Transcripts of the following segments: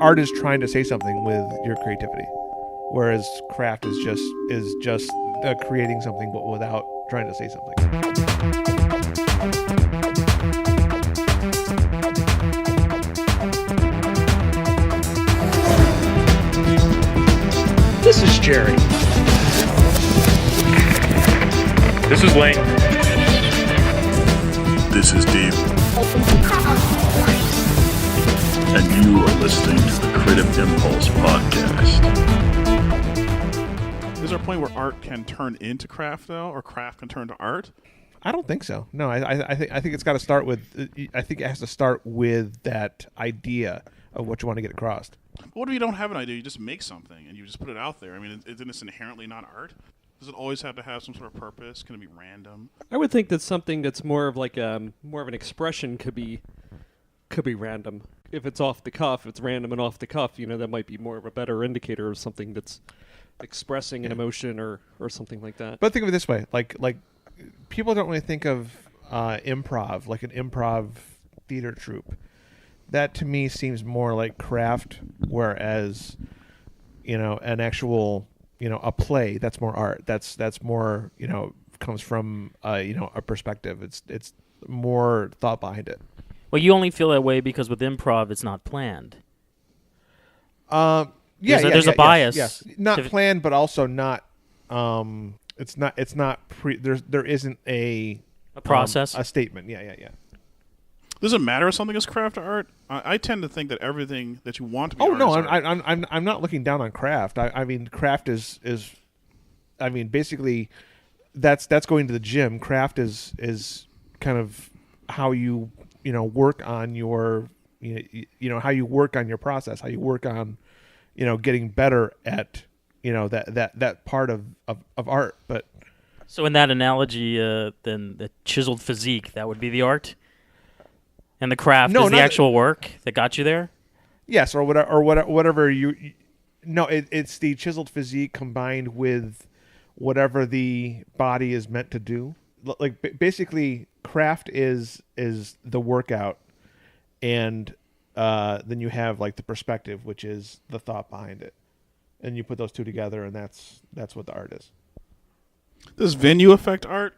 art is trying to say something with your creativity, whereas craft is just creating something but without trying to say something. This is Jerry. This is Lane. This is Dave. And you are listening to the Creative Impulse Podcast. Is there a point where art can turn into craft, though, or craft can turn to art? I don't think so. No, I think it's got to start with. I think it has to start with that idea of what you want to get across. But what if you don't have an idea? You just make something and you just put it out there. I mean, isn't this inherently not art? Does it always have to have some sort of purpose? Can it be random? I would think that something that's more of like more of an expression could be random. If it's off the cuff, if it's random and off the cuff, that might be more of a better indicator of something that's expressing an emotion or something like that. But think of it this way: like people don't really think of improv, like an improv theater troupe. That to me seems more like craft, whereas an actual a play, that's more art. That's more comes from a perspective. It's more thought behind it. Well, you only feel that way because with improv, it's not planned. There's a bias. Yes. Not planned, but also not. It's not. There isn't a process, a statement. Yeah. Does it matter if something is craft or art? I tend to think that everything that you want to be. Oh art no, is art. I'm not looking down on craft. I mean, craft is. I mean, basically, that's going to the gym. Craft is kind of how you work on your how you work on your process, how you work on getting better at that part of art. But so in that analogy, then the chiseled physique, that would be the art, and the craft is the actual work that got you there. Yes, or whatever you. No, it's the chiseled physique combined with whatever the body is meant to do. Like basically, craft is the workout, and then you have like the perspective, which is the thought behind it, and you put those two together, and that's what the art is. Does venue affect art?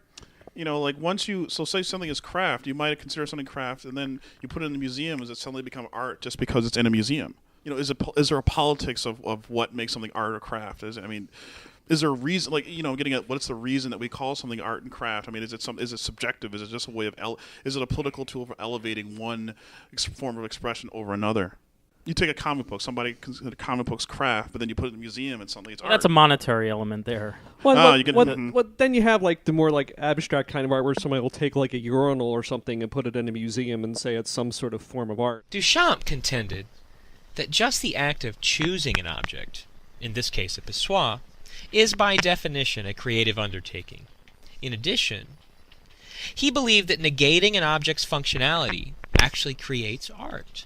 Like once say something is craft, you might consider something craft, and then you put it in the museum. Does it suddenly become art just because it's in a museum? Is there a politics of what makes something art or craft? Is there a reason, getting at what's the reason that we call something art and craft? I mean, is it subjective? Is it just a way of is it a political tool for elevating one form of expression over another? You take a comic book, somebody considers comic books craft, but then you put it in a museum and suddenly it's art. That's a monetary element there. Then you have like the more like abstract kind of art where somebody will take like a urinal or something and put it in a museum and say it's some sort of form of art. Duchamp contended that just the act of choosing an object, in this case a pissoir, is by definition a creative undertaking. In addition, he believed that negating an object's functionality actually creates art.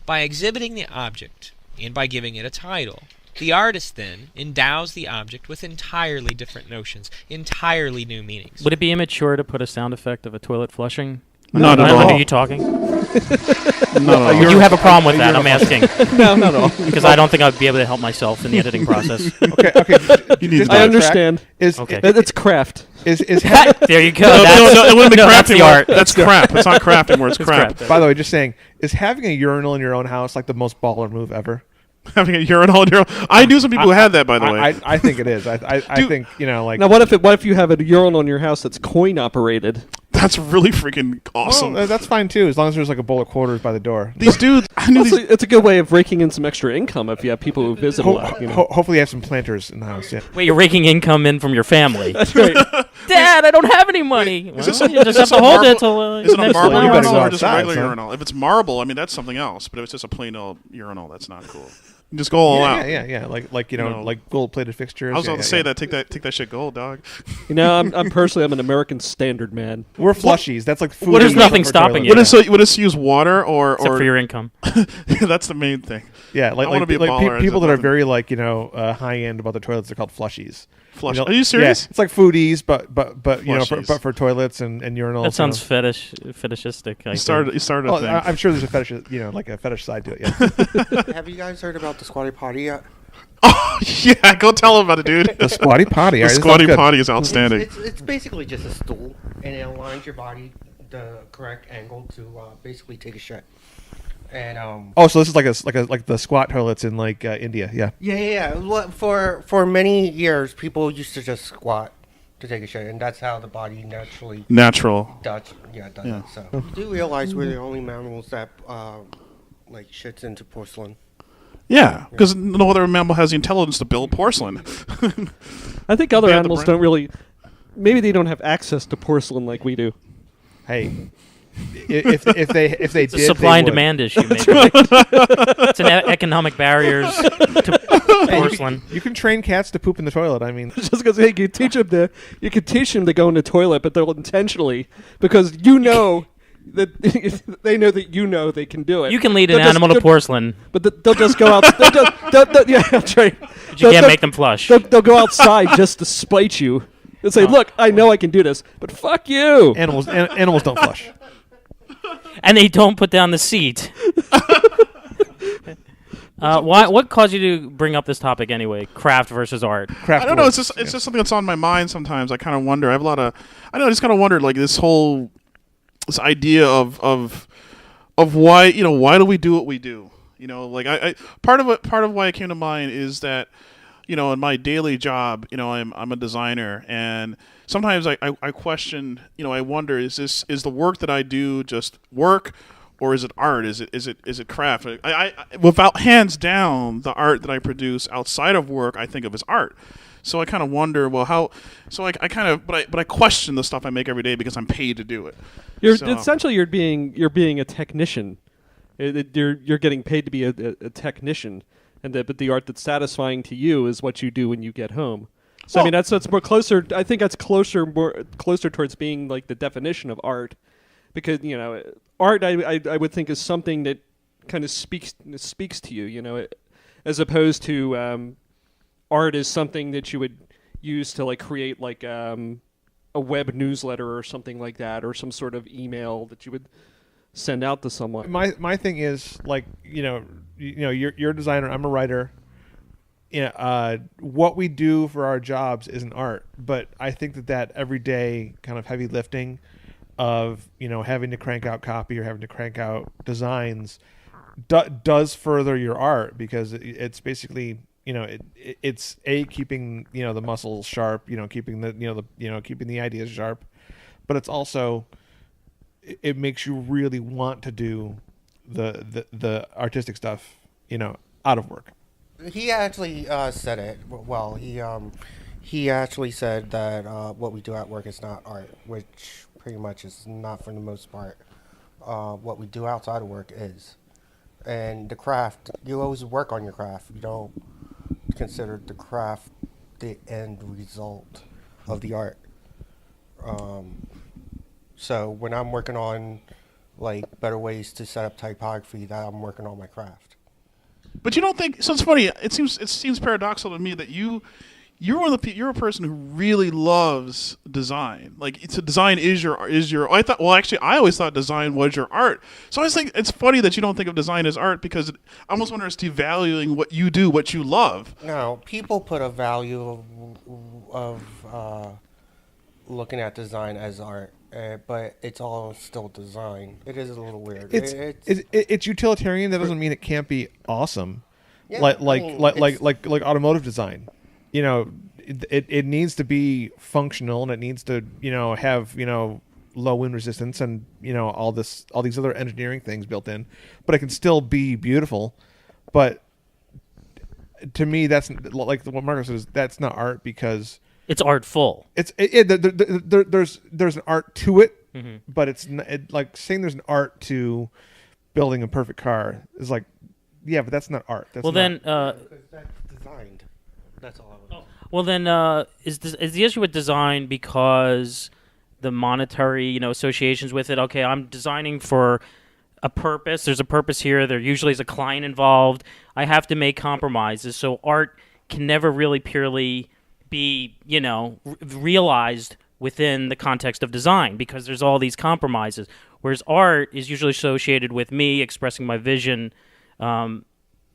By exhibiting the object, and by giving it a title, the artist then endows the object with entirely different notions, entirely new meanings. Would it be immature to put a sound effect of a toilet flushing? Not at all. Are you talking? No. You have a problem with that, I'm asking. No, not at all. Because I don't think I'd be able to help myself in the editing process. Okay. I understand. Okay. It's craft. Is there you go. No, it wouldn't be craft that's the anymore. art. That's crap. It's not craft anymore. It's crap. By the way, just saying, is having a urinal in your own house like the most baller move ever? Having a urinal in your own. I knew some people who had that, by the way. I think it is. I think like. Now, what if you have a urinal in your house that's coin operated? That's really freaking awesome. Well, that's fine too, as long as there's like a bowl of quarters by the door. These dudes, I knew Also, it's a good way of raking in some extra income if you have people who visit a lot. Hopefully, you have some planters in the house. Yeah. Wait, you're raking income in from your family. That's right. Dad, I don't have any money. Is this you just have to hold it till is it a next marble time. urinal or go just a outside, regular son. urinal? If it's marble, I mean that's something else. But if it's just a plain old urinal, that's not cool. You just go all out. Yeah. Like gold-plated fixtures. I was about to say that. Take that shit gold, dog. I'm an American standard man. We're Or flushies. That's like food. There's nothing stopping you. Would it use water or Except for your income. that's the main thing. Yeah, like, I wanna be a baller, people that are nothing. very like high end about the toilets are called flushies. Flush. You know, Are you serious? Yeah, it's like foodies, but Flushies. for toilets and urinals. That sounds fetishistic. You started a Well, thing. I'm sure there's a fetish, like a fetish side to it. Yeah. Have you guys heard about the squatty potty yet? Oh yeah, go tell him about it, dude. The squatty potty. The All right, this squatty sounds good. potty is outstanding. It's basically just a stool, and it aligns your body the correct angle to basically take a shit. And Oh, so this is like the squat toilets in like India. Yeah. yeah. Well, for many years, people used to just squat to take a shit, and that's how the body naturally Natural. does it. So you do realize we're the only mammals that like shits into porcelain. Yeah, because no other mammal has the intelligence to build porcelain. I think other Band the animals brain. don't really. Maybe they don't have access to porcelain like we do. Hey, if they It's did, a supply they and would. demand issue. Maybe. It's an economic barriers to porcelain. You can train cats to poop in the toilet. I mean, Just because you can teach them to go in the toilet, but they'll intentionally because you know that they know that you know they can do it. You can lead an They'll just- animal to they'll- porcelain, But they'll just go out. Yeah, that's right. but you can't make them flush. They'll go outside just to spite you. They'll say, "Look, I know I can do this, but fuck you." animals don't flush. And they don't put down the seat. Why? What caused you to bring up this topic anyway? Craft versus art. Craft I don't know. works. It's just something that's on my mind sometimes. I kind of wonder. I just kind of wondered like this idea of why why do we do what we do? Like I part of why it came to mind is that in my daily job, I'm a designer, and sometimes I question, I wonder, is the work that I do just work, or is it art? Is it craft? I without hands down, the art that I produce outside of work, I think of as art. So I kind of wonder, well, how? So I kind of, but I question the stuff I make every day because I'm paid to do it. Essentially you're being a technician. You're getting paid to be a technician, but the art that's satisfying to you is what you do when you get home. So I mean that's more closer. I think that's closer towards being like the definition of art, because art I would think is something that kind of speaks to you. As opposed to art is something that you would use to like create like a web newsletter or something like that, or some sort of email that you would send out to someone. My thing is like you're a designer. I'm a writer. What we do for our jobs isn't art, but I think that everyday kind of heavy lifting of having to crank out copy or having to crank out designs does further your art, because it's basically it's keeping the muscles sharp, keeping keeping the ideas sharp, but it's also it makes you really want to do the artistic stuff out of work. He actually said it well. He actually said that what we do at work is not art, which pretty much is not for the most part. What we do outside of work is, and the craft. You always work on your craft. You don't consider the craft the end result of the art. So when I'm working on like better ways to set up typography, that I'm working on my craft. But you don't think? So it's funny. It seems paradoxical to me that you're a person who really loves design. Like design is your. I thought. Well, actually, I always thought design was your art. So I was think it's funny that you don't think of design as art, because I almost wonder it's devaluing what you do, what you love. No, people put a value of looking at design as art. But it's all still design. It is a little weird. It's utilitarian. That doesn't mean it can't be awesome. Yeah, like I mean, like automotive design. It needs to be functional, and it needs to have low wind resistance and all these other engineering things built in. But it can still be beautiful. But to me, that's like what Marco says. That's not art, because It's artful. There's an art to it, Mm-hmm. but it's like saying there's an art to building a perfect car is like, yeah, but that's not art. That's Well, then, because that's designed. That's all I was. is the issue with design because the monetary associations with it. Okay, I'm designing for a purpose. There's a purpose here. There usually is a client involved. I have to make compromises. So art can never really purely be realized within the context of design because there's all these compromises. Whereas art is usually associated with me expressing my vision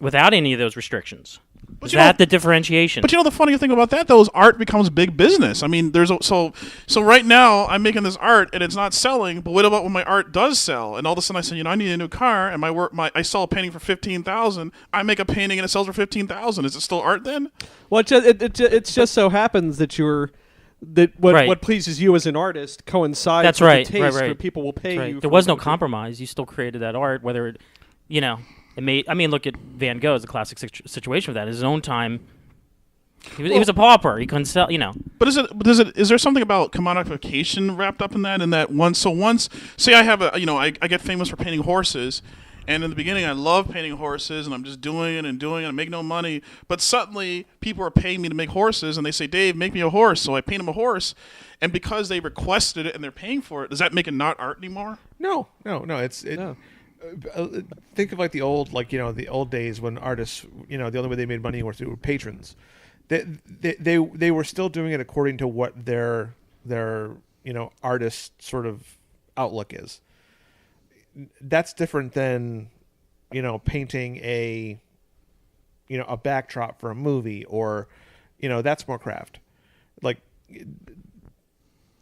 without any of those restrictions. Is that the differentiation? But the funny thing about that, though, is art becomes big business. I mean, so right now I'm making this art and it's not selling. But what about when my art does sell? And all of a sudden I say, I need a new car, and I sell a painting for $15,000. I make a painting and it sells for $15,000. Is it still art then? Well, it just so happens that what pleases you as an artist coincides That's with right. the taste right. where people will pay Right. you. There was no compromise. You still created that art, whether it, it made. I mean, look at Van Gogh as a classic situation for that. In his own time, he was a pauper. He couldn't sell. But is there something about commodification wrapped up in that? Once, say I have I get famous for painting horses. And in the beginning, I love painting horses, and I'm just doing it, and I make no money. But suddenly, people are paying me to make horses, and they say, Dave, make me a horse. So I paint them a horse. And because they requested it and they're paying for it, does that make it not art anymore? No. Think of the old days when artists, the only way they made money was through patrons. They were still doing it according to what their artist sort of outlook is. That's different than, painting a backdrop for a movie or, that's more craft.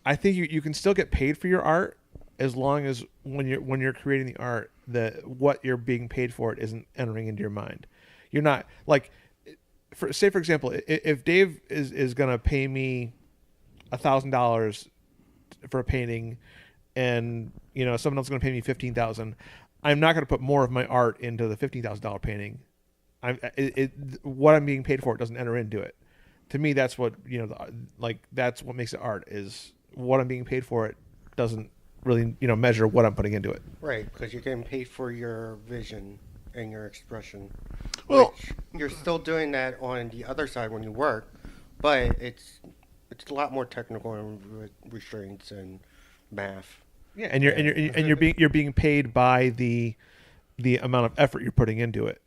I think you can still get paid for your art as long as when you're creating the art, what you're being paid for it isn't entering into your mind. You're not for example, if Dave is going to pay me $1,000 for a painting, and someone else is going to pay me $15,000, I'm not going to put more of my art into the $15,000 painting. What I'm being paid for it doesn't enter into it. To me, that's what that's what makes it art, is what I'm being paid for it doesn't really measure what I'm putting into it. Right, because you're getting paid for your vision and your expression. Well, you're still doing that on the other side when you work, but it's a lot more technical and restraints and math. Yeah, and you're being paid by the amount of effort you're putting into it.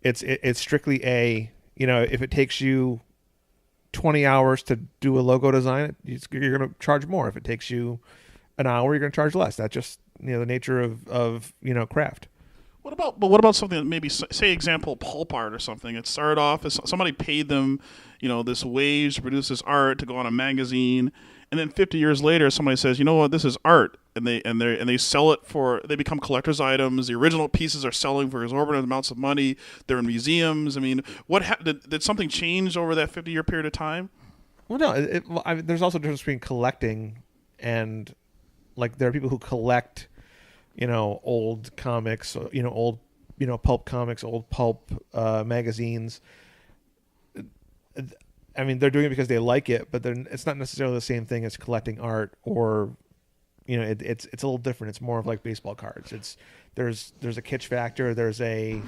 It's strictly if it takes you 20 hours to do a logo design, you're going to charge more. If it takes you an hour, you're going to charge less. That's just the nature of craft. What about something that maybe, say example, pulp art or something? It started off as somebody paid them, this wage to produce this art to go on a magazine, and then 50 years later, somebody says, you know what, this is art, and they sell it they become collector's items. The original pieces are selling for exorbitant amounts of money. They're in museums. I mean, did something change over that 50-year period of time? Well, no. There's also a difference between collecting and there are people who collect, old comics, old, pulp comics, old pulp magazines. I mean, they're doing it because they like it, but it's not necessarily the same thing as collecting art, or, it's a little different. It's more of like baseball cards. There's a kitsch factor. There's a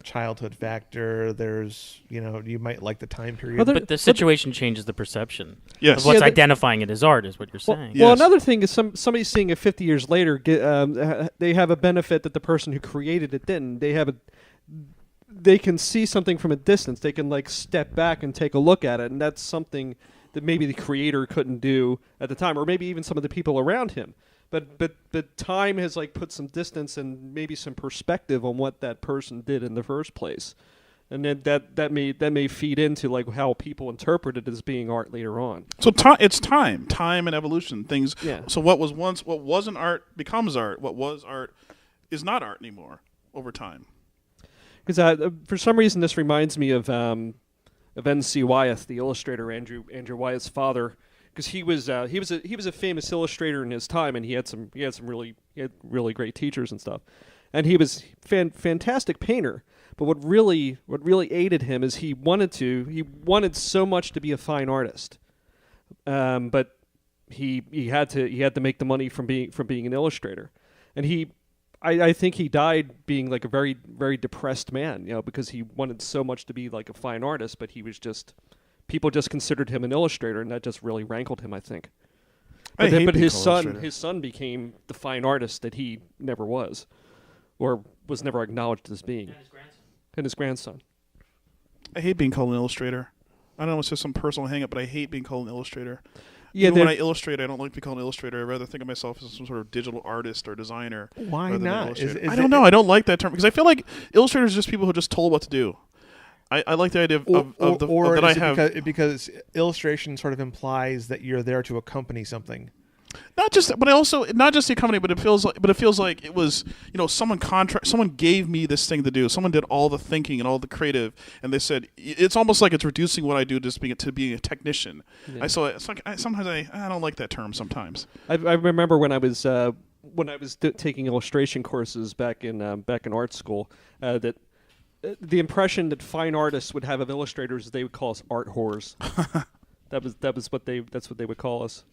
childhood factor. There's, you might like the time period. But the situation changes the perception of what's identifying it as art, is what you're saying. Well, another thing is somebody seeing it 50 years later, they have a benefit that the person who created it didn't. They can see something from a distance. They can step back and take a look at it, and that's something that maybe the creator couldn't do at the time, or maybe even some of the people around him. But time has put some distance and maybe some perspective on what that person did in the first place, and then that may feed into how people interpret it as being art later on. So it's time and evolution. Things. Yeah. So what wasn't art becomes art. What was art is not art anymore over time. Because for some reason this reminds me of N.C. Wyeth, the illustrator, Andrew Wyeth's father, because he was a famous illustrator in his time, and he had really great teachers and stuff, and he was fantastic painter. But what really aided him is he wanted so much to be a fine artist, but he had to make the money from being an illustrator, and I think he died being a very, very depressed man, because he wanted so much to be a fine artist, but people just considered him an illustrator, and that just really rankled him, I think. I hate But being his called son, illustrator. his son became the fine artist that he never was, or was never acknowledged as being. And his grandson. I hate being called an illustrator. I don't know, it's just some personal hang-up, but I hate being called an illustrator. Yeah, Even when I illustrate, I don't like to be called an illustrator. I'd rather think of myself as some sort of digital artist or designer. Why rather than not? illustrator. I don't know. I don't like that term because I feel like illustrators are just people who are just told what to do. I like the idea of or that I is it have because illustration sort of implies that you're there to accompany something. not just the company, but it feels like it was someone gave me this thing to do. Someone did all the thinking and all the creative, and they said it's almost like it's reducing what I do to being a technician. Yeah. It's like sometimes I don't like that term sometimes. I remember when I was taking illustration courses back in art school, that the impression that fine artists would have of illustrators is they would call us art whores. That's what they would call us.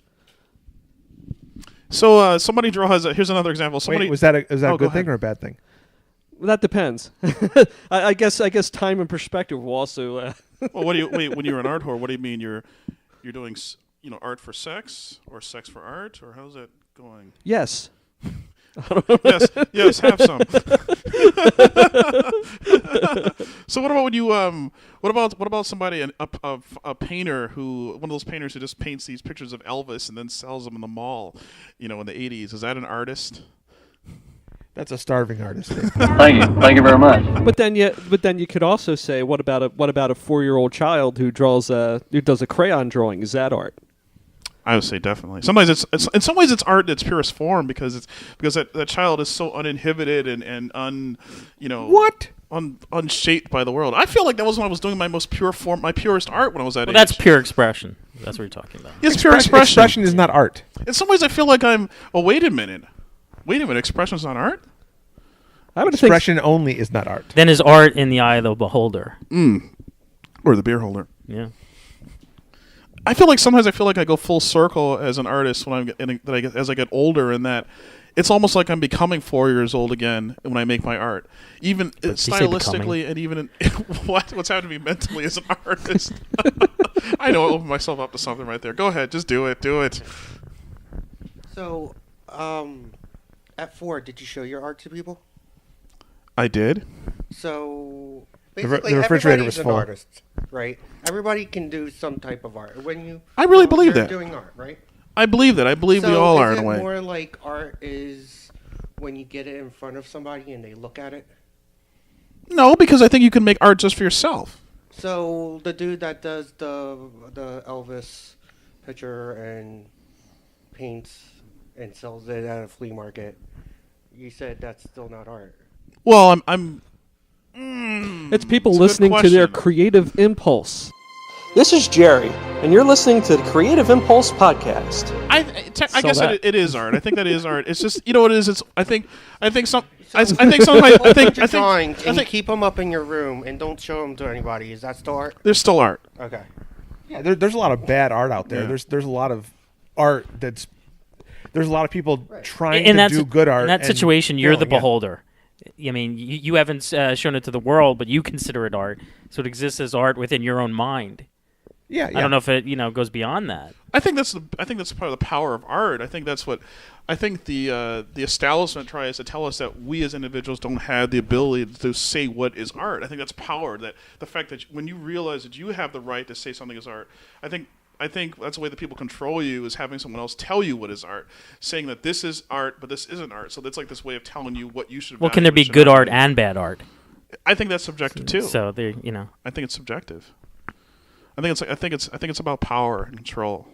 So somebody draws. Here's another example. Somebody Wait, was that a go good thing ahead. or a bad thing? Well, that depends. I guess time and perspective will also. Well, what do you when you're an art whore? What do you mean you're doing art for sex or sex for art or how's that going? Yes. yes, have some. So what about when you what about somebody a painter one of those painters who just paints these pictures of Elvis and then sells them in the mall, in the 80s? Is that an artist? That's a starving artist. Thank you very much. But then you could also say, what about a 4-year-old child who does a crayon drawing? Is that art? I would say definitely. Sometimes it's in some ways it's art in its purest form because that child is so uninhibited and unshaped by the world. I feel like that was when I was doing my most pure form, my purest art when I was that age. That's pure expression. That's what you're talking about. It's pure expression. Expression is not art. In some ways, I feel like I'm. Oh, wait a minute. Expression's not art. I would Expression only is not art. Then is art in the eye of the beholder. Or the beer holder. Yeah. I feel like sometimes I go full circle as an artist as I get older, and that it's almost like I'm becoming 4 years old again when I make my art, even stylistically and even in what's happened to me mentally as an artist. I know I opened myself up to something right there. Go ahead, just do it. So, at 4, did you show your art to people? I did. So The basically, refrigerator everybody's was an full. artist, right? Everybody can do some type of art. I really believe you're that. doing art, right? I believe that. I believe we all are in a way. So is it more like art is when you get it in front of somebody and they look at it? No, because I think you can make art just for yourself. So the dude that does the Elvis picture and paints and sells it at a flea market, you said that's still not art. Well, It's people It's a good listening to their question. creative impulse. This is Jerry, and you're listening to the Creative Impulse Podcast. I guess it is art. I think that is art. It's just what it is. It's I think drawings and keep them up in your room and don't show them to anybody. Is that still art? There's still art. Okay. Yeah, there's a lot of bad art out there. Yeah. There's a lot of art there's a lot of people trying In to that do good art. In that and situation, you're the failing, yeah. beholder. I mean, you haven't shown it to the world, but you consider it art, so it exists as art within your own mind. Yeah. I don't know if it goes beyond that. I think that's part of the power of art. I think the establishment tries to tell us that we as individuals don't have the ability to say what is art. I think that's power. That the fact that when you realize that you have the right to say something is art, I think that's the way that people control you is having someone else tell you what is art, saying that this is art, but this isn't art. So that's like this way of telling you what you should. Well, value can there and be should good not art be. and bad art? I think that's subjective too. So there, I think it's subjective. I think it's about power and control.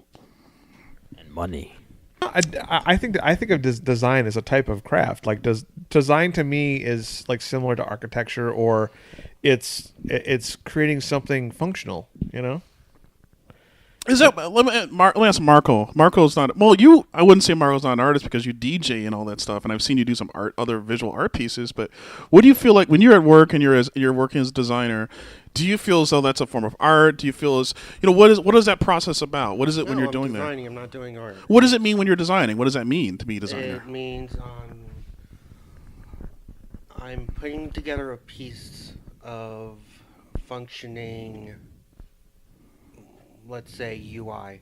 And money. I think of design as a type of craft. Like design to me is like similar to architecture, or it's creating something functional. Is that let me ask Marco. Marco's not I wouldn't say Marco's not an artist because you DJ and all that stuff, and I've seen you do some other visual art pieces. But what do you feel like when you're at work and you're working as a designer? Do you feel as though that's a form of art? Do you feel as what is that process about? What is it when you're doing designing, that? I'm not doing art. What does it mean when you're designing? What does that mean to be a designer? It means I'm putting together a piece of functioning, let's say UI,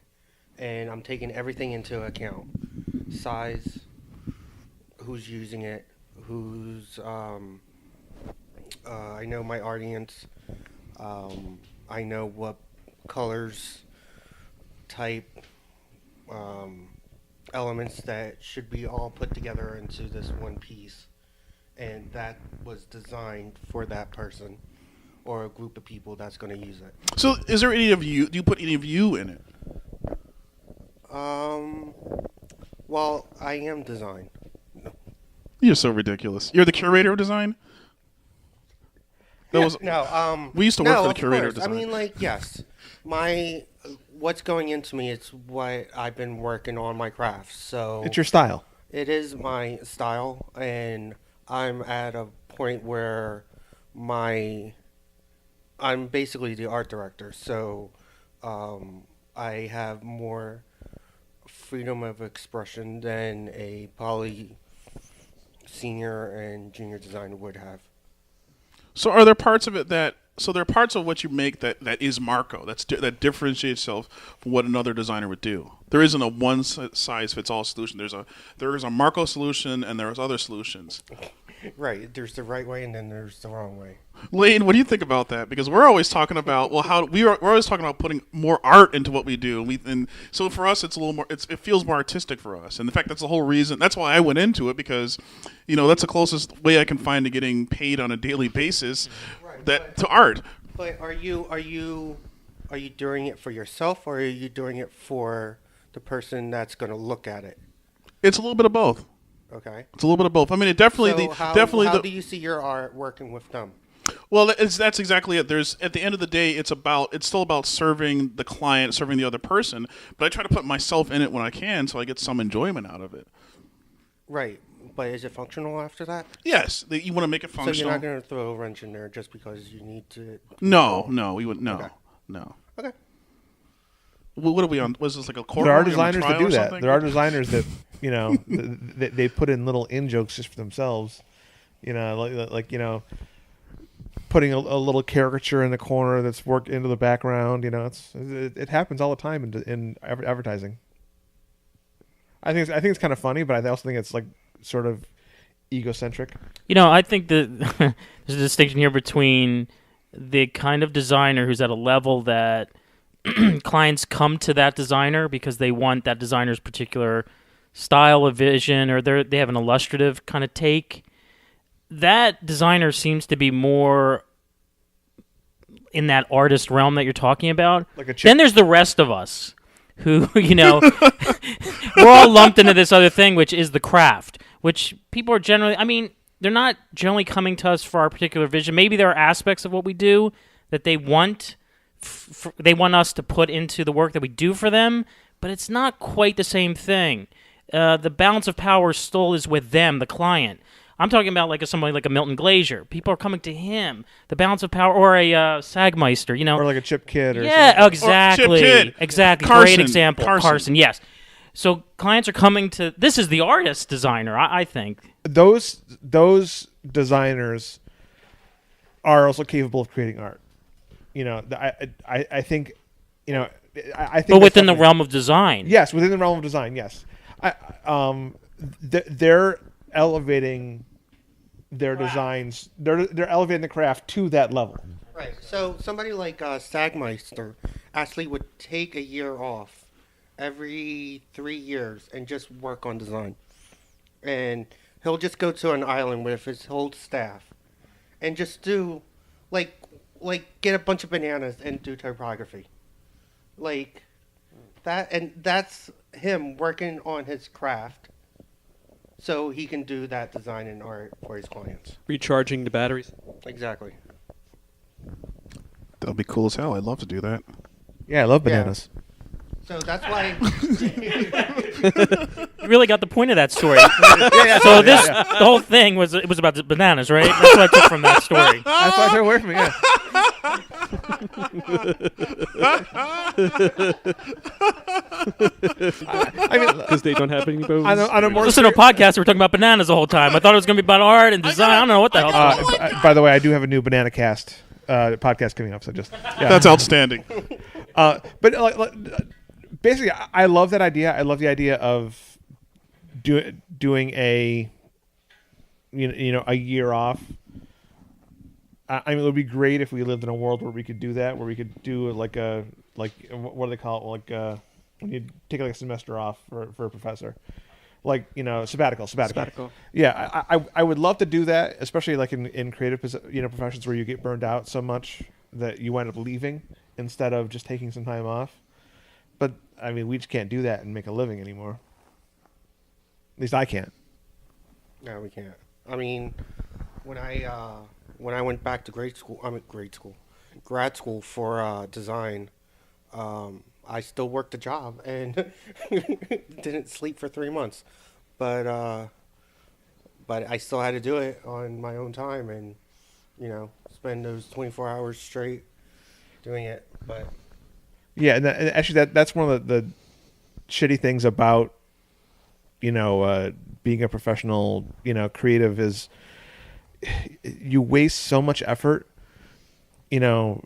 and I'm taking everything into account: size, who's using it, I know my audience. I know what colors, type, elements that should be all put together into this one piece, and that was designed for that person or a group of people that's going to use it. So, is there any of you? Do you put any of you in it? Well, I am design. You're so ridiculous. You're the curator of design? We used to work for the curator of design. I mean, like, yes. What's going into me, it's what I've been working on my craft. So It's your style. it is my style, and I'm at a point where I'm basically the art director. So I have more freedom of expression than a poly senior and junior designer would have. So are there parts of it there are parts of what you make that is Marco, that differentiates itself from what another designer would do. There isn't a one size fits all solution. There is a Marco solution, and there's other solutions. Right. There's the right way, and then there's the wrong way. Lane, what do you think about that? Because we're always talking about we're always talking about putting more art into what we do, and so for us it's a little more. It feels more artistic for us, and in fact that's the whole reason. That's why I went into it, because that's the closest way I can find to getting paid on a daily basis to art. But are you doing it for yourself, or are you doing it for the person that's going to look at it? It's a little bit of both. Okay. It's a little bit of both. I mean, it definitely. How do you see your art working with them? Well, that's exactly it. At the end of the day, it's still about serving the client, serving the other person. But I try to put myself in it when I can, so I get some enjoyment out of it. Right, but is it functional after that? Yes, you want to make it functional. So you're not going to throw a wrench in there just because you need to. No, we wouldn't. Okay. No. Okay. What are we on? Was this like a court? There are designers that do that. Something? There are designers that they put in little in jokes just for themselves. Putting a little caricature in the corner that's worked into the background. It happens all the time in advertising. I think it's kind of funny, but I also think it's like sort of egocentric. I think that there's a distinction here between the kind of designer who's at a level that clients come to that designer because they want that designer's particular style of vision, or they have an illustrative kind of take. That designer seems to be more in that artist realm that you're talking about. Then there's the rest of us who, we're all lumped into this other thing, which is the craft, which people are generally, they're not generally coming to us for our particular vision. Maybe there are aspects of what we do that they want us to put into the work that we do for them, but it's not quite the same thing. The balance of power still is with them, the client. I'm talking about somebody like a Milton Glaser. People are coming to him. The balance of power, or a Sagmeister, or like a Chip Kidd, or exactly, Chip Kidd. exactly. Carson. Great example, Carson. Yes. So clients are coming to. This is the artist designer, I think. Those designers are also capable of creating art. I think. I think. But within the realm of design. Yes, within the realm of design. Yes. They're elevating their designs. They're elevating the craft to that level. Right. So somebody like Sagmeister actually would take a year off every 3 years and just work on design. And he'll just go to an island with his whole staff and just do like get a bunch of bananas and do typography. Like that, and that's him working on his craft. So he can do that design and art for his clients. Recharging the batteries. Exactly. That'll be cool as hell. I'd love to do that. Yeah, I love bananas. Yeah. So that's why. You really got the point of that story. The whole thing was about the bananas, right? That's what I took from that story. That's why I took away from it. Yeah. Because they don't have any bones. Listen to a podcast. We're talking about bananas the whole time. I thought it was going to be about art and design. I don't know what the hell. By the way, I do have a new Banana Cast podcast coming up. So just that's outstanding. But basically, I love that idea. I love the idea of doing a a year off. I mean, it would be great if we lived in a world where we could do that, where we could do what do they call it? When you take like a semester off for a professor, sabbatical. Yeah, I would love to do that, especially like in creative professions where you get burned out so much that you wind up leaving instead of just taking some time off. But I mean, we just can't do that and make a living anymore. At least I can't. No, we can't. I mean, when I went back to grad school for design, I still worked a job and didn't sleep for 3 months, but I still had to do it on my own time and spend those 24 hours straight doing it. But yeah, and actually that's one of the shitty things about being a professional creative is you waste so much effort throughout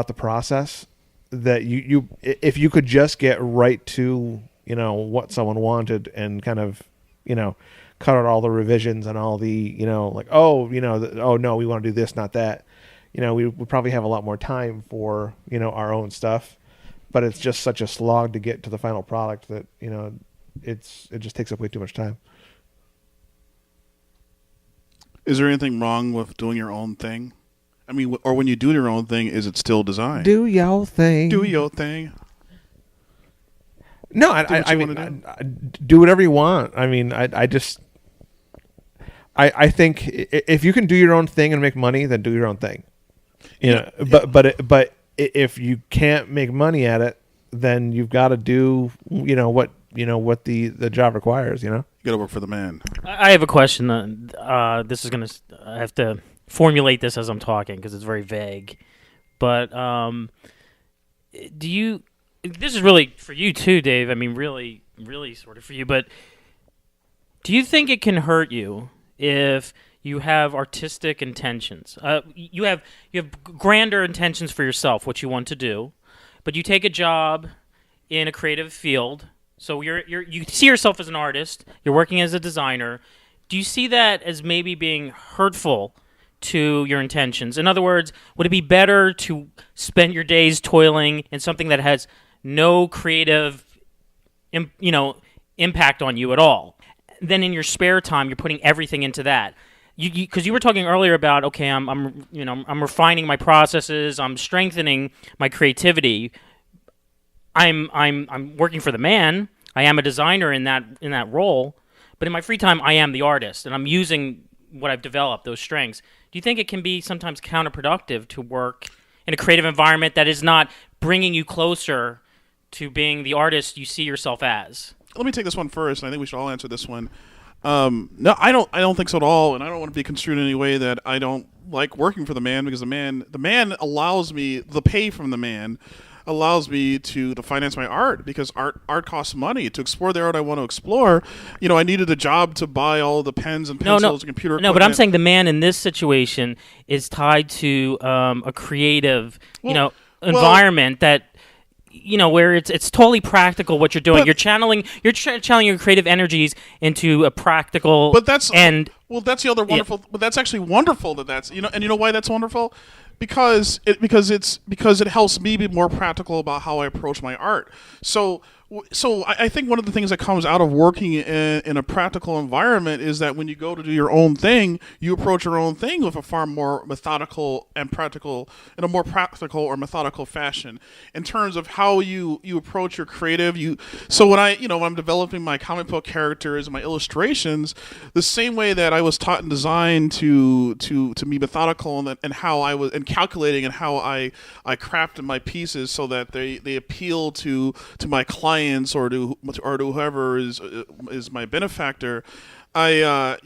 the process that you if you could just get right to what someone wanted and kind of cut out all the revisions and all the oh no, we want to do this, not that, we would probably have a lot more time for our own stuff. But it's just such a slog to get to the final product that it just takes up way too much time. Is there anything wrong with doing your own thing? I mean, or when you do your own thing, is it still design? Do your thing. Do your thing. No, I mean, do whatever you want. I mean, I think if you can do your own thing and make money, then do your own thing. But if you can't make money at it, then you've got to do what the job requires. You got to work for the man. I have a question. This is gonna. I have to formulate this as I'm talking because it's very vague. But do you? This is really for you too, Dave. I mean, really sort of for you. But do you think it can hurt you if you have artistic intentions? You have grander intentions for yourself, what you want to do, but you take a job in a creative field. So you see yourself as an artist. You're working as a designer. Do you see that as maybe being hurtful to your intentions? In other words, would it be better to spend your days toiling in something that has no creative, impact on you at all? Then in your spare time, you're putting everything into that. Because you were talking earlier about, okay, I'm refining my processes. I'm strengthening my creativity. I'm working for the man. I am a designer in that role, but in my free time, I am the artist, and I'm using what I've developed, those strengths. Do you think it can be sometimes counterproductive to work in a creative environment that is not bringing you closer to being the artist you see yourself as? Let me take this one first, and I think we should all answer this one. No, I don't think so at all, and I don't want to be construed in any way that I don't like working for the man, because the man allows me, the pay from the man allows me to finance my art, because art costs money. To explore the art I want to explore, I needed a job to buy all the pens and pencils and computer equipment. No, but I'm saying the man in this situation is tied to a creative, environment that, where it's totally practical what you're doing. But you're channeling your creative energies into a practical. But that's the other wonderful. Yeah. But that's actually wonderful that's and you know why that's wonderful. Because it helps me be more practical about how I approach my art. So I think one of the things that comes out of working in a practical environment is that when you go to do your own thing, you approach your own thing with a far more methodical and practical, in a more practical or methodical fashion, in terms of how you approach your creative. So when I'm developing my comic book characters and my illustrations, the same way that I was taught in design to be methodical and how I was, and calculating, and how I crafted my pieces so that they appeal to my clients or to whoever is my benefactor. I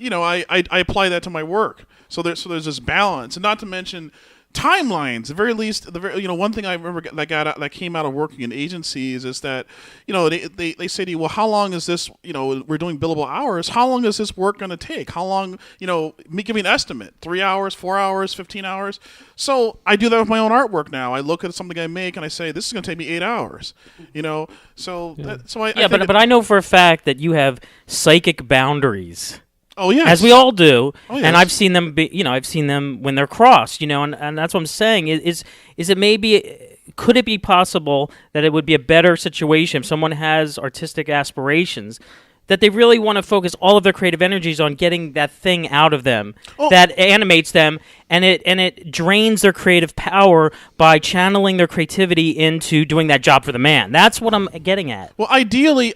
apply that to my work. So there's this balance, and not to mention timelines. At the very least, one thing I remember that came out of working in agencies is that, they say to you, well, how long is this? We're doing billable hours. How long is this work going to take? How long? Give me an estimate: 3 hours, 4 hours, 15 hours. So I do that with my own artwork now. I look at something I make and I say, this is going to take me 8 hours. But I know for a fact that you have psychic boundaries. Oh yeah, as we all do, oh, yes. And I've seen them. I've seen them when they're crossed. And that's what I'm saying. Is it maybe? Could it be possible that it would be a better situation if someone has artistic aspirations, that they really want to focus all of their creative energies on getting that thing out of them that animates them, and it drains their creative power by channeling their creativity into doing that job for the man. That's what I'm getting at. Well, ideally,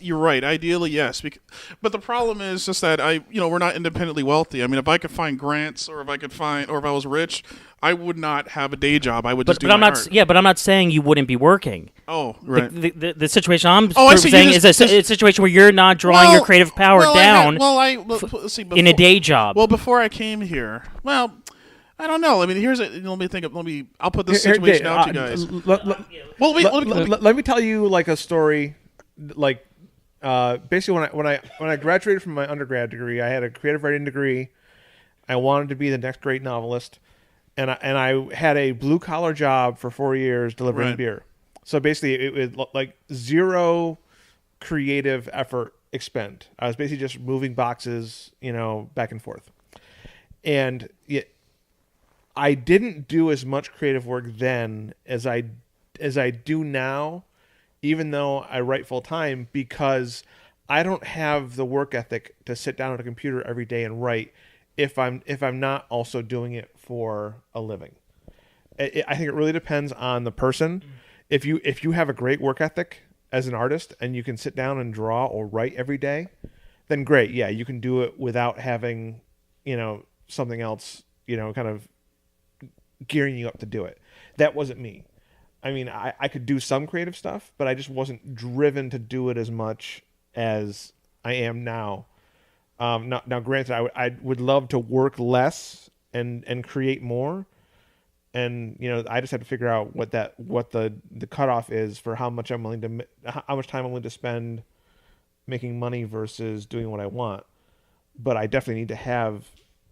you're right. Ideally, yes. But the problem is just that we're not independently wealthy. I mean, if I could find grants, or if I was rich, I would not have a day job. I would just do my art. Yeah, but I'm not saying you wouldn't be working. Oh, right. The situation I'm saying is a situation where you're not drawing your creative power down in a day job. Well, before I came here, I don't know. I mean, I'll put this situation out to you guys. Let me tell you like a story. Like, basically, when I graduated from my undergrad degree, I had a creative writing degree. I wanted to be the next great novelist. And I had a blue collar job for 4 years delivering beer. So basically, it was like zero creative effort expend. I was basically just moving boxes, back and forth. And I didn't do as much creative work then as I do now, even though I write full time, because I don't have the work ethic to sit down at a computer every day and write if I'm not also doing it for a living. I think it really depends on the person. If you have a great work ethic as an artist and you can sit down and draw or write every day, then great. Yeah, you can do it without having, something else, kind of gearing you up to do it. That wasn't me. I mean, I could do some creative stuff, but I just wasn't driven to do it as much as I am now. Now, granted, I would love to work less and create more, and I just have to figure out what the cutoff is for how much time I'm willing to spend making money versus doing what I want. But I definitely need to have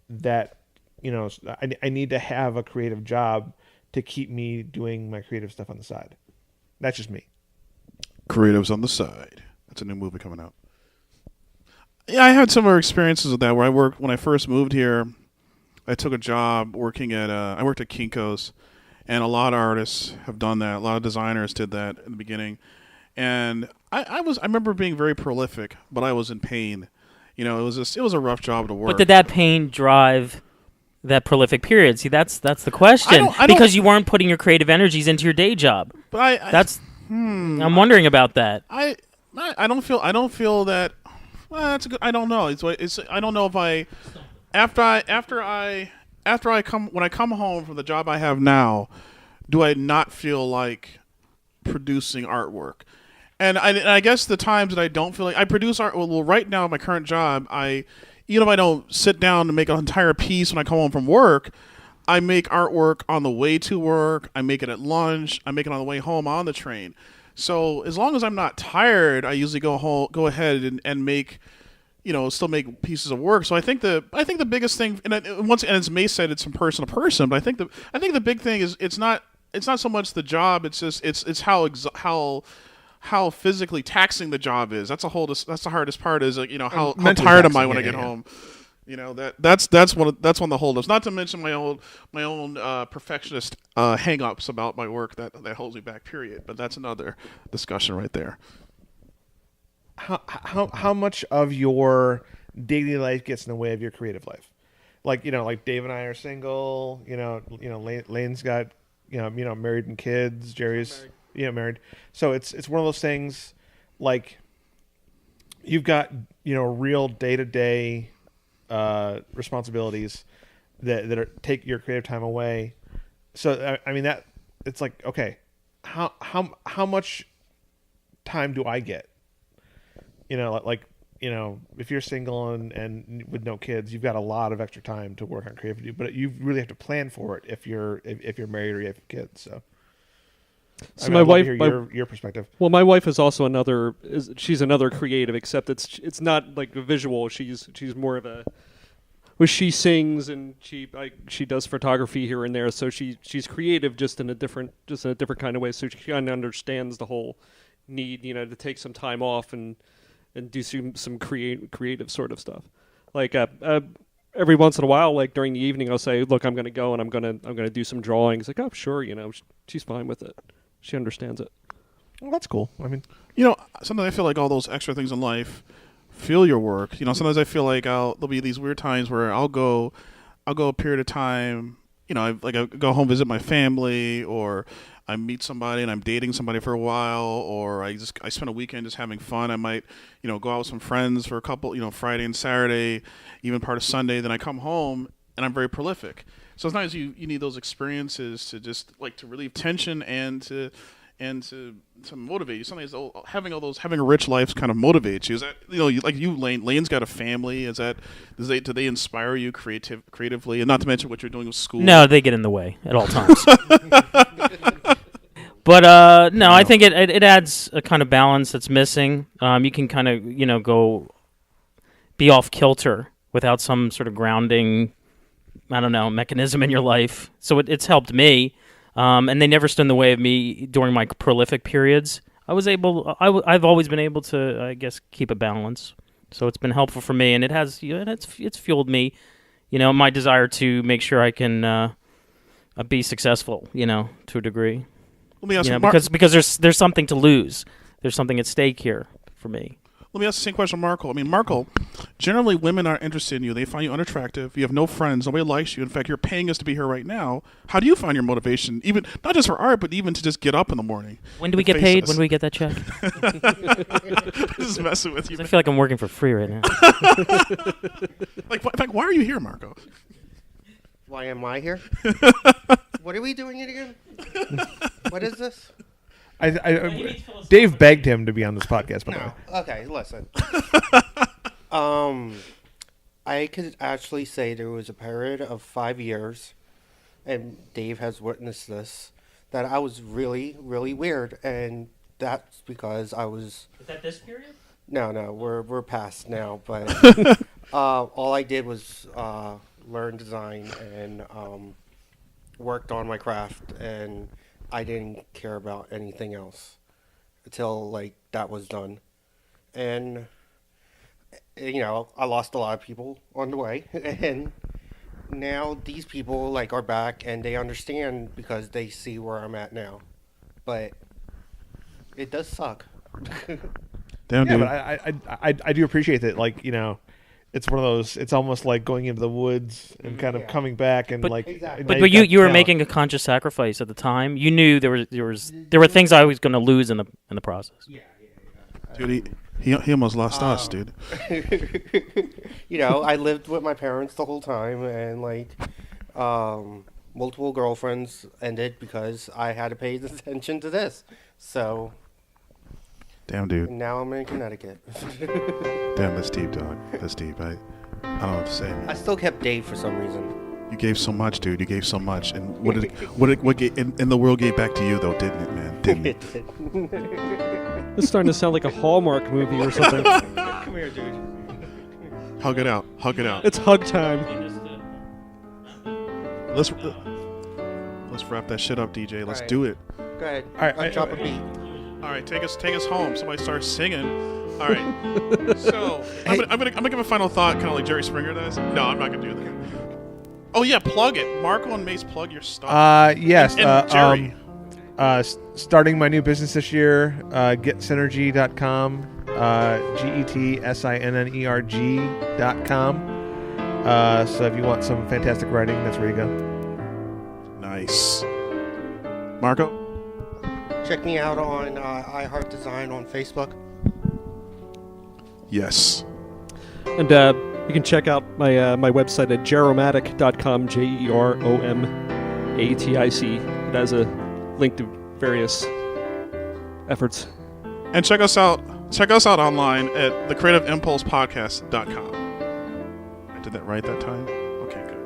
that. I need to have a creative job to keep me doing my creative stuff on the side. That's just me. Creatives on the Side. That's a new movie coming out. Yeah, I had similar experiences with that. Where when I first moved here, I took a job working I worked at Kinko's, and a lot of artists have done that. A lot of designers did that in the beginning, and I remember being very prolific, but I was in pain. It was a rough job to work. But did that pain drive that prolific period? See, that's the question. Because you weren't putting your creative energies into your day job. But I'm wondering about that. I don't feel that. Well, that's a good. I don't know. I don't know if when I come home from the job I have now, do I not feel like producing artwork? And I guess the times that I don't feel like I produce art. Well, right now my current job, even if I don't sit down to make an entire piece when I come home from work, I make artwork on the way to work. I make it at lunch. I make it on the way home on the train. So as long as I'm not tired, I usually go ahead and make, still make pieces of work. So I think the biggest thing, and as Mace said, it's from person to person. But I think the big thing is it's not so much the job. It's just it's how physically taxing the job is. That's the hardest part. Is how tired am I when I get home. That's one of the holdups. Not to mention my own perfectionist hang-ups about my work that holds me back. Period. But that's another discussion right there. How much of your daily life gets in the way of your creative life? Like Dave and I are single. Lane's got married and kids. Jerry's married. So it's one of those things. Like you've got real day-to-day responsibilities that take your creative time away. So I mean that it's like, okay, how much time do I get? if you're single and with no kids, you've got a lot of extra time to work on creativity. But you really have to plan for it if you're married or you have kids. So. So my wife, your perspective. Well, my wife is also she's another creative, except it's not like a visual. She's more of a, well, she sings and she does photography here and there. So she's creative, just in a different kind of way. So she kind of understands the whole need, to take some time off and do some creative sort of stuff. Like every once in a while, like during the evening, I'll say, look, I'm going to go and I'm going to do some drawings. Like, oh, sure, she's fine with it. She understands it. Well, that's cool. I mean, sometimes I feel like all those extra things in life feel your work. Sometimes I feel like there'll be these weird times where I'll go a period of time. I go home, visit my family, or I meet somebody and I'm dating somebody for a while, or I spend a weekend just having fun. I might, go out with some friends for a couple, Friday and Saturday, even part of Sunday. Then I come home and I'm very prolific. So sometimes you need those experiences to just to relieve tension and to motivate you. Sometimes having a rich life kind of motivates you. Is that like you, Lane? Lane's got a family. Do they inspire you creatively? And not to mention what you're doing with school. No, they get in the way at all times. But no, I think it adds a kind of balance that's missing. You can kind of go be off kilter without some sort of grounding, I don't know, mechanism in your life. So it's helped me, and they never stood in the way of me during my prolific periods. I've always been able to, I guess, keep a balance. So it's been helpful for me, and it has, it's fueled me, my desire to make sure I can be successful, to a degree. Let me ask because there's something to lose. There's something at stake here for me. Let me ask the same question, Marco. I mean, Marco, generally women aren't interested in you. They find you unattractive. You have no friends. Nobody likes you. In fact, you're paying us to be here right now. How do you find your motivation, even not just for art, but even to just get up in the morning? When do we get paid? When do we get that check? Just messing with you. I feel like I'm working for free right now. In fact, why are you here, Marco? Why am I here? What are we doing it again? What is this? Dave begged him to be on this podcast. By the way. Okay, listen. I could actually say there was a period of 5 years, and Dave has witnessed this, that I was really, really weird, and that's because I was. Is that this period? No, we're past now. But all I did was learn design and worked on my craft, and I didn't care about anything else until that was done. And I lost a lot of people on the way, and now these people are back and they understand because they see where I'm at now. But it does suck. Damn, dude. But I do appreciate that. It's one of those. It's almost like going into the woods and kind of coming back and Exactly. But you were making a conscious sacrifice at the time. You knew there were things I was going to lose in the process. Yeah. Dude, he almost lost us, dude. I lived with my parents the whole time, and multiple girlfriends ended because I had to pay attention to this. So. Damn, dude. And now I'm in Connecticut. Damn, that's deep, dog. That's deep. I don't know what to say, man. I still kept Dave for some reason. You gave so much, dude. You gave so much, and what the world gave back to you, though, didn't it, man? Didn't it? It's starting to sound like a Hallmark movie or something. Come here, dude. Hug it out. Hug it out. It's hug time. Let's wrap that shit up, DJ. Let's do it. Go ahead. All right, drop a beat. All right, take us home. Somebody starts singing. All right. So I'm gonna give a final thought, kind of like Jerry Springer does. No, I'm not gonna do that. Oh yeah, plug it. Marco and Mace, plug your stuff. Yes. And Jerry. Starting my new business this year. Getsynergy.com. GETSINNERG.com. So if you want some fantastic writing, that's where you go. Nice. Marco. Check me out on iHeart Design on Facebook. Yes. And you can check out my website at jeromatic.com, JEROMATIC. It has a link to various efforts. And check us out Check us out online at thecreativeimpulsepodcast.com. I did that right that time? Okay, good.